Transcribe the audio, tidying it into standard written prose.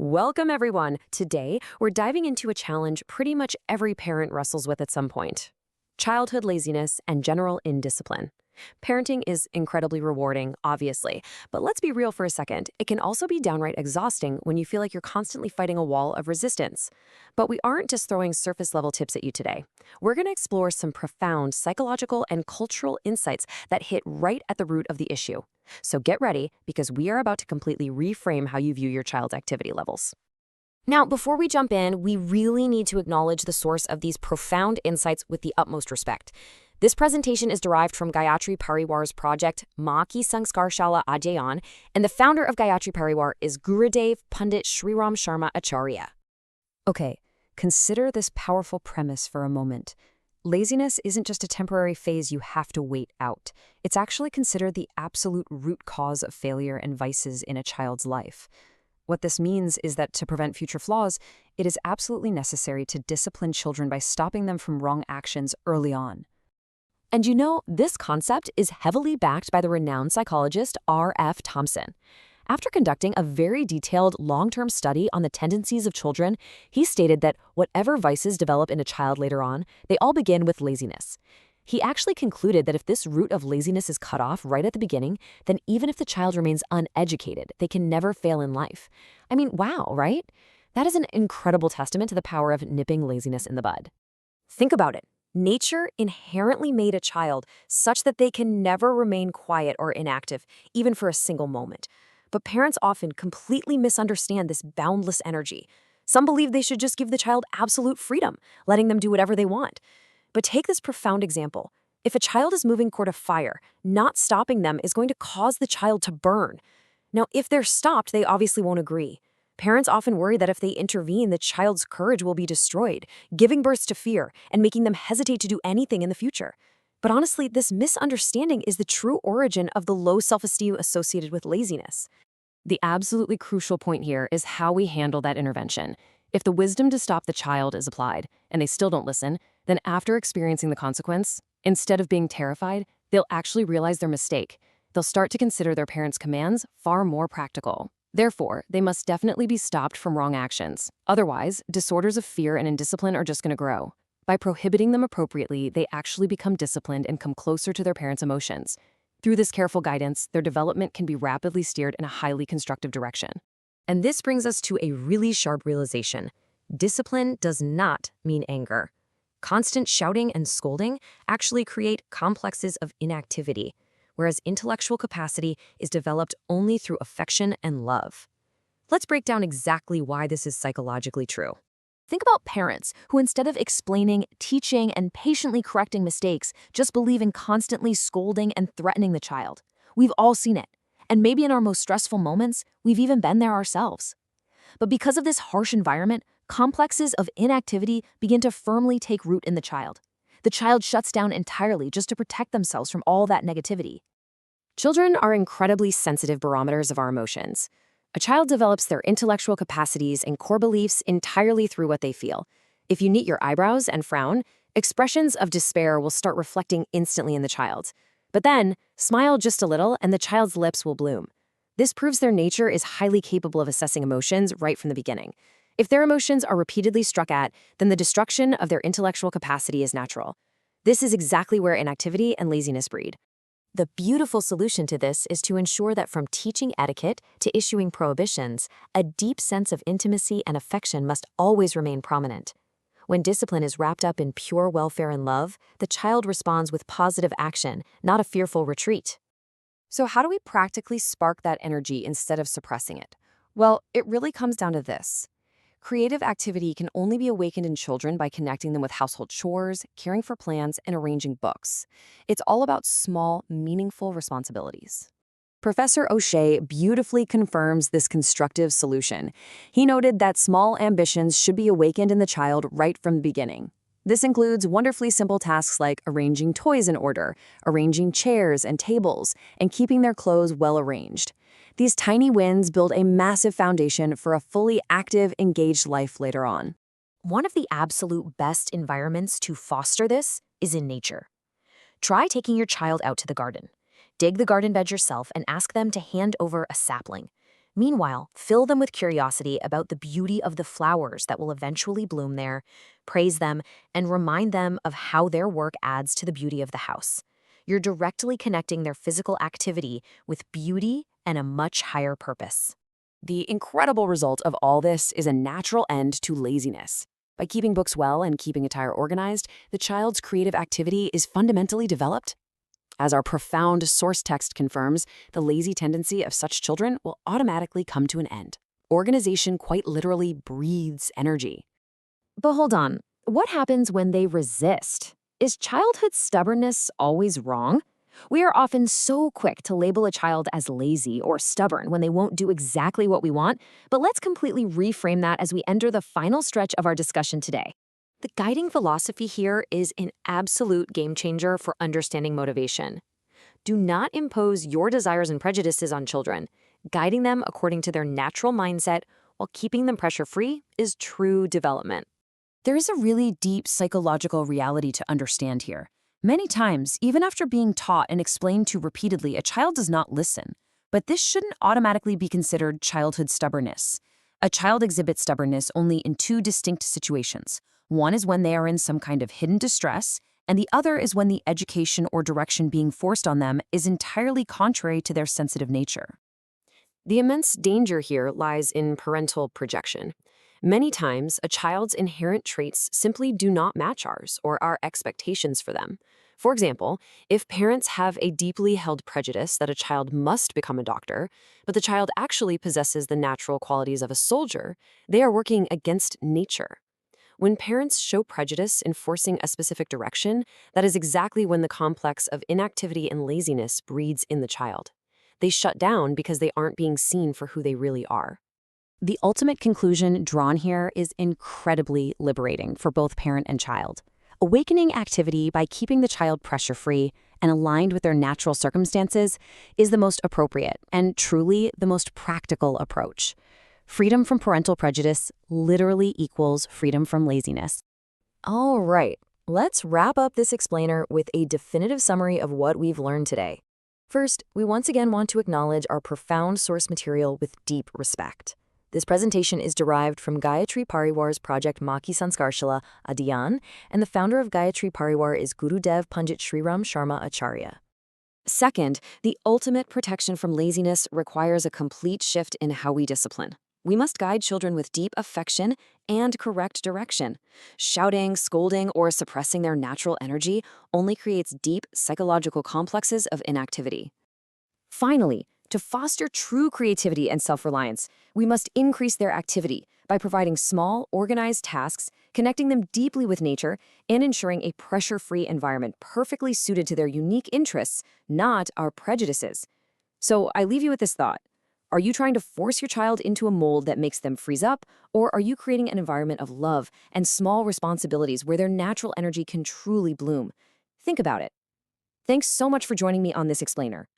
Welcome, everyone. Today, we're diving into a challenge pretty much every parent wrestles with at some point: childhood laziness and general indiscipline. Parenting is incredibly rewarding, obviously, but let's be real for a second. It can also be downright exhausting when you feel like you're constantly fighting a wall of resistance. But we aren't just throwing surface-level tips at you today. We're going to explore some profound psychological and cultural insights that hit right at the root of the issue. So get ready, because we are about to completely reframe how you view your child's activity levels. Now, before we jump in, we really need to acknowledge the source of these profound insights with the utmost respect. This presentation is derived from Gayatri Pariwar's project, Maa Ki Sanskarshala Adhyayan, and the founder of Gayatri Pariwar is Gurudev Pandit Sriram Sharma Acharya. Okay, consider this powerful premise for a moment. Laziness isn't just a temporary phase you have to wait out. It's actually considered the absolute root cause of failure and vices in a child's life. What this means is that to prevent future flaws, it is absolutely necessary to discipline children by stopping them from wrong actions early on. And you know, this concept is heavily backed by the renowned psychologist Prof. Thompson. After conducting a very detailed long-term study on the tendencies of children, he stated that whatever vices develop in a child later on, they all begin with laziness. He actually concluded that if this root of laziness is cut off right at the beginning, then even if the child remains uneducated, they can never fail in life. I mean, wow, right? That is an incredible testament to the power of nipping laziness in the bud. Think about it. Nature inherently made a child such that they can never remain quiet or inactive, even for a single moment. But parents often completely misunderstand this boundless energy. Some believe they should just give the child absolute freedom, letting them do whatever they want. But take this profound example. If a child is moving toward a fire, not stopping them is going to cause the child to burn. Now, if they're stopped, they obviously won't agree. Parents often worry that if they intervene, the child's courage will be destroyed, giving birth to fear and making them hesitate to do anything in the future. But honestly, this misunderstanding is the true origin of the low self-esteem associated with laziness. The absolutely crucial point here is how we handle that intervention. If the wisdom to stop the child is applied, and they still don't listen, then after experiencing the consequence, instead of being terrified, they'll actually realize their mistake. They'll start to consider their parents' commands far more practical. Therefore, they must definitely be stopped from wrong actions. Otherwise, disorders of fear and indiscipline are just going to grow. By prohibiting them appropriately, they actually become disciplined and come closer to their parents' emotions. Through this careful guidance, their development can be rapidly steered in a highly constructive direction. And this brings us to a really sharp realization. Discipline does not mean anger. Constant shouting and scolding actually create complexes of inactivity, whereas intellectual capacity is developed only through affection and love. Let's break down exactly why this is psychologically true. Think about parents who, instead of explaining, teaching, and patiently correcting mistakes, just believe in constantly scolding and threatening the child. We've all seen it. And maybe in our most stressful moments, we've even been there ourselves. But because of this harsh environment, complexes of inactivity begin to firmly take root in the child. The child shuts down entirely just to protect themselves from all that negativity. Children are incredibly sensitive barometers of our emotions. A child develops their intellectual capacities and core beliefs entirely through what they feel. If you knit your eyebrows and frown, expressions of despair will start reflecting instantly in the child. But then, smile just a little and the child's lips will bloom. This proves their nature is highly capable of assessing emotions right from the beginning. If their emotions are repeatedly struck at, then the destruction of their intellectual capacity is natural. This is exactly where inactivity and laziness breed. The beautiful solution to this is to ensure that from teaching etiquette to issuing prohibitions, a deep sense of intimacy and affection must always remain prominent. When discipline is wrapped up in pure welfare and love, the child responds with positive action, not a fearful retreat. So how do we practically spark that energy instead of suppressing it? Well, it really comes down to this. Creative activity can only be awakened in children by connecting them with household chores, caring for plants, and arranging books. It's all about small, meaningful responsibilities. Professor O'Shea beautifully confirms this constructive solution. He noted that small ambitions should be awakened in the child right from the beginning. This includes wonderfully simple tasks like arranging toys in order, arranging chairs and tables, and keeping their clothes well arranged. These tiny wins build a massive foundation for a fully active, engaged life later on. One of the absolute best environments to foster this is in nature. Try taking your child out to the garden. Dig the garden bed yourself and ask them to hand over a sapling. Meanwhile, fill them with curiosity about the beauty of the flowers that will eventually bloom there, praise them, and remind them of how their work adds to the beauty of the house. You're directly connecting their physical activity with beauty and a much higher purpose. The incredible result of all this is a natural end to laziness. By keeping books well and keeping attire organized, the child's creative activity is fundamentally developed. As our profound source text confirms, the lazy tendency of such children will automatically come to an end. Organization quite literally breathes energy. But hold on, what happens when they resist? Is childhood stubbornness always wrong? We are often so quick to label a child as lazy or stubborn when they won't do exactly what we want, but let's completely reframe that as we enter the final stretch of our discussion today. The guiding philosophy here is an absolute game changer for understanding motivation. Do not impose your desires and prejudices on children. Guiding them according to their natural mindset while keeping them pressure-free is true development. There is a really deep psychological reality to understand here. Many times, even after being taught and explained to repeatedly, a child does not listen. But this shouldn't automatically be considered childhood stubbornness. A child exhibits stubbornness only in two distinct situations. One is when they are in some kind of hidden distress, and the other is when the education or direction being forced on them is entirely contrary to their sensitive nature. The immense danger here lies in parental projection. Many times, a child's inherent traits simply do not match ours or our expectations for them. For example, if parents have a deeply held prejudice that a child must become a doctor, but the child actually possesses the natural qualities of a soldier, they are working against nature. When parents show prejudice in forcing a specific direction, that is exactly when the complex of inactivity and laziness breeds in the child. They shut down because they aren't being seen for who they really are. The ultimate conclusion drawn here is incredibly liberating for both parent and child. Awakening activity by keeping the child pressure-free and aligned with their natural circumstances is the most appropriate and truly the most practical approach. Freedom from parental prejudice literally equals freedom from laziness. All right, let's wrap up this explainer with a definitive summary of what we've learned today. First, we once again want to acknowledge our profound source material with deep respect. This presentation is derived from Gayatri Pariwar's project Maki Sanskarshala Adhyan, and the founder of Gayatri Pariwar is Gurudev Pandit Sriram Sharma Acharya. Second, the ultimate protection from laziness requires a complete shift in how we discipline. We must guide children with deep affection and correct direction. Shouting, scolding, or suppressing their natural energy only creates deep psychological complexes of inactivity. Finally, to foster true creativity and self-reliance, we must increase their activity by providing small, organized tasks, connecting them deeply with nature, and ensuring a pressure-free environment perfectly suited to their unique interests, not our prejudices. So I leave you with this thought. Are you trying to force your child into a mold that makes them freeze up, or are you creating an environment of love and small responsibilities where their natural energy can truly bloom? Think about it. Thanks so much for joining me on this explainer.